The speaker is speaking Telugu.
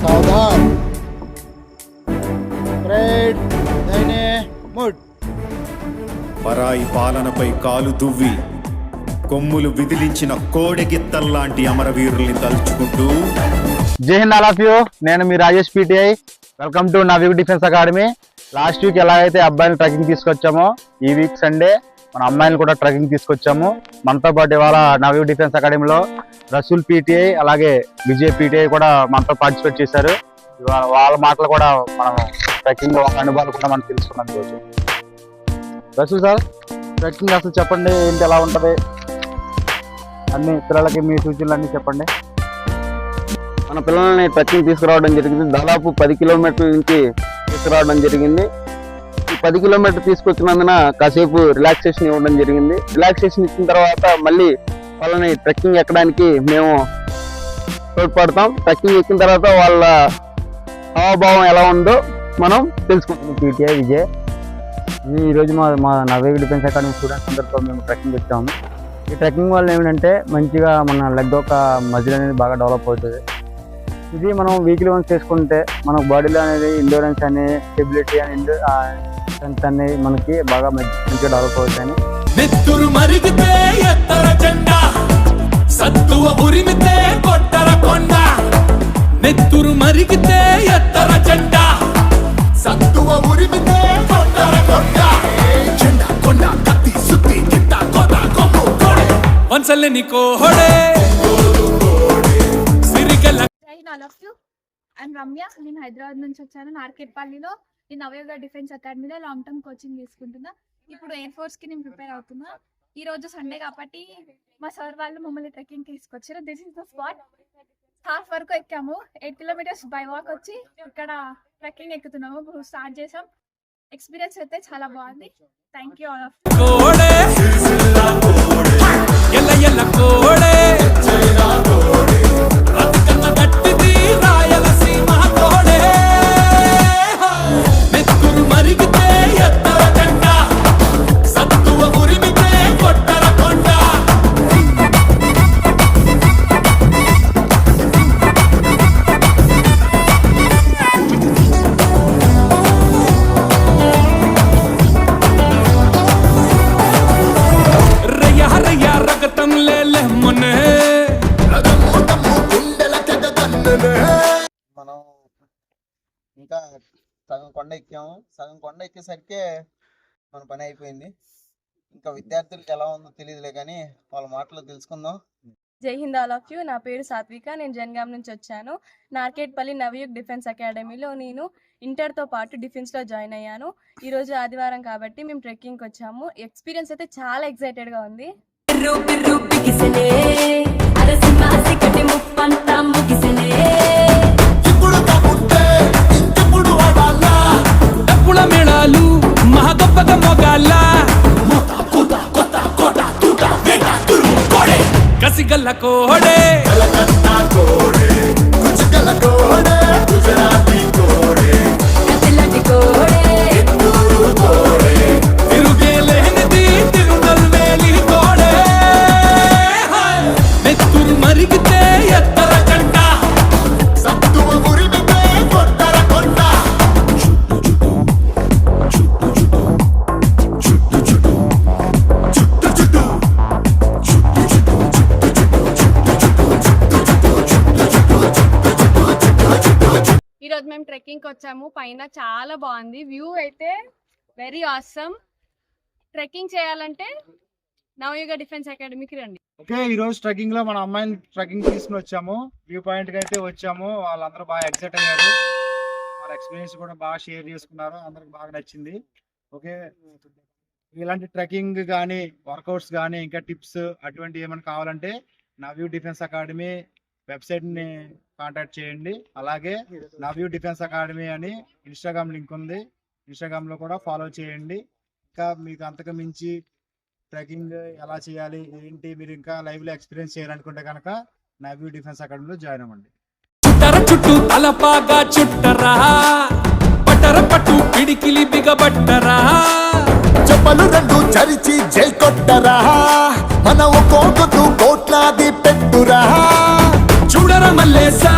सावधान రైట్ దైనే మూడ్ పరాయి పాలనపై కాలు దువ్వి కొమ్ములు విదిలించిన కోడెగిత్తల్లాంటి అమరవీరుల్ని తలుచుకుంటూ జై హింద్ ఆల్ ఆఫ్ యూ. నేను మీ Rajesh PTI. Welcome to Navayug defence academy. Last week ఎలా అయితే అబ్బాయిలు ట్రెక్కింగ్ తీసుకొచ్చామో ఈ వీక్ సండే మన అమ్మాయిలు కూడా ట్రెక్కింగ్ తీసుకొచ్చాము. మనతో పాటు ఇవాళ నవయుగ్ డిఫెన్స్ అకాడమీలో రసూల్ పీటీఐ అలాగే విజయ్ పీటీఐ కూడా మనతో పార్టిసిపేట్ చేశారు. ఇవాళ వాళ్ళ మాటలు కూడా మనం ట్రెక్కింగ్ అనుభవాలు కూడా మనం తెలుసుకున్నాం ఈరోజు. రసూల్ సార్, ట్రెక్కింగ్ అసలు చెప్పండి, ఏంటి ఎలా ఉంటుంది, అన్ని పిల్లలకి మీ సూచనలు అన్నీ చెప్పండి. మన పిల్లల్ని ట్రెక్కింగ్ తీసుకురావడం జరిగింది. దాదాపు 10 కిలోమీటర్ల నుంచి తీసుకురావడం జరిగింది. ఈ 10 కిలోమీటర్లు తీసుకొచ్చినందున కాసేపు రిలాక్సేషన్ ఇవ్వడం జరిగింది. రిలాక్సేషన్ ఇచ్చిన తర్వాత మళ్ళీ వాళ్ళని ట్రెక్కింగ్ ఎక్కడానికి మేము తోడ్పడతాం. ట్రెక్కింగ్ ఎక్కిన తర్వాత వాళ్ళ హావభావం ఎలా ఉందో మనం తెలుసుకుంటాం. పీటీఐ విజయ్, ఈరోజు మా నవయుగ్ డిఫెన్స్ అకాడమీ స్టూడెంట్స్ అందరితో మేము ట్రెక్కింగ్ వచ్చాము. ఈ ట్రెక్కింగ్ వల్ల ఏమిటంటే మంచిగా మన లెగ్ ఒక మజిల్ అనేది బాగా డెవలప్ అవుతుంది. ఇది మనం వీక్లీ వన్స్ చేసుకుంటే మన బాడీలో అనేది ఎండ్యూరెన్స్ అనే స్టెబిలిటీ అని స్ట్రెంత్ అనేది మనకి బాగా మంచిగా డెవలప్ అవుతాయని. నెత్తురు మరిగితే ఎత్తర జెండా, సత్తువ ఉరిమితే కొట్టర కొండ. నెత్తురు మరిగితే ఎత్తర జెండా, సత్తువ ఉరిమితే కొట్టర కొండ. జెండా కొండ కత్తి సుత్తి గిట్ట కొత్త కొమ్ము కోడే వన్సల్లే నీకో హోడే సిరిగల. All of you. I'm Ramya. నేను హైదరాబాద్ నుంచి వచ్చాను. నార్కెట్పల్లిలో నేను నవయుగ డిఫెన్స్ అకాడమీలో లాంగ్ టర్మ్ కోచింగ్ తీసుకుంటున్నా. ఇప్పుడు ఎయిర్ ఫోర్స్ కి నేను ప్రిపేర్ అవుతున్నా. ఈ రోజు సండే కాబట్టి మా సార్ వాళ్ళు మమ్మల్ని ట్రెక్కింగ్ తీసుకొచ్చారు. This is the spot. Half వరకు ఎక్కాము. 8 కిలోమీటర్స్ బై వాక్ వచ్చి ఇక్కడ ట్రెక్కింగ్ ఎక్కుతున్నాము. స్టార్ట్ చేసాం. ఎక్స్పీరియన్స్ అయితే చాలా బాగుంది. థ్యాంక్ యూ ఆల్ ఆఫ్ మనం ఇంకా సగం కొండ ఎక్కాము. సగం కొండ ఎక్కేసరికి మన పని అయిపోయింది. ఇంకా విద్యార్థులకు ఎలా ఉందో తెలియదులే కానీ వాళ్ళ మాటలు తెలుసుకుందాం. జై హింద్ ఆల్ ఆఫ్ యూ. నా పేరు సాత్విక. నేను జనగాం నుంచి వచ్చాను. నార్కెట్పల్లి నవయుగ్ డిఫెన్స్ అకాడమీలో నేను ఇంటర్తో పాటు డిఫెన్స్లో జాయిన్ అయ్యాను. ఈరోజు ఆదివారం కాబట్టి మేము ట్రెక్కింగ్కి వచ్చాము. ఎక్స్పీరియన్స్ అయితే చాలా ఎక్సైటెడ్గా ఉంది. కసిగల్ల కోడే గుజరాతీ కోడే తిరుగేలేనిది తిరునల్వేలి కోడే. నెత్తురు మరిగితే ఎత్తర జెండా, సత్తువ ఉరిమితే కొట్టర కొండ. ఈరోజు మేము ట్రెక్కింగ్కి వచ్చాము. పైన చాలా బాగుంది. వ్యూ అయితే వెరీ ఆసమ్. ట్రెక్కింగ్ చేయాలంటే నవయుగ డిఫెన్స్ అకాడమీకి రండి. ఓకే, ఈ రోజు ట్రెక్కింగ్ లో మన అమ్మాయిని ట్రెక్కింగ్ తీసుకుని వచ్చాము. వ్యూ పాయింట్ కి అయితే వచ్చాము. వాళ్ళందరూ బాగా ఎక్సైట్ అయ్యారు. వాళ్ళ ఎక్స్పీరియన్స్ కూడా బాగా షేర్ చేసుకున్నారు. అందరికి బాగా నచ్చింది. ఓకే, ఇలాంటి ట్రెక్కింగ్ కానీ వర్కౌట్స్ కానీ ఇంకా టిప్స్ అటువంటి ఏమైనా కావాలంటే నవయుగ్ డిఫెన్స్ అకాడమీ వెబ్సైట్ ని కాంటాక్ట్ చేయండి. అలాగే నవయుగ్ డిఫెన్స్ అకాడమీ అని ఇన్స్టాగ్రామ్ లింక్ ఉంది. ఇన్స్టాగ్రామ్ లో కూడా ఫాలో చేయండి. ఇంకా మీకు అంతకు మించి ట్రెక్కింగ్ ఎలా చేయాలి ఏంటి మీరు ఇంకా లైవ్ లో ఎక్స్పీరియన్స్ చేయాలనుకుంటే కనుక నవయుగ్ డిఫెన్స్ అకాడమీలో జాయిన్ అవ్వండి. చుట్టూ తలపాగా చుట్టరా, పట్టర పట్టు పిడికిలి బిగబట్టరా, చెప్పలు రెండు చరిచి జై కొట్టరా, మన ఒక్కొక్కరు కోట్లాది పెట్టురా. చూడర మల్లేసా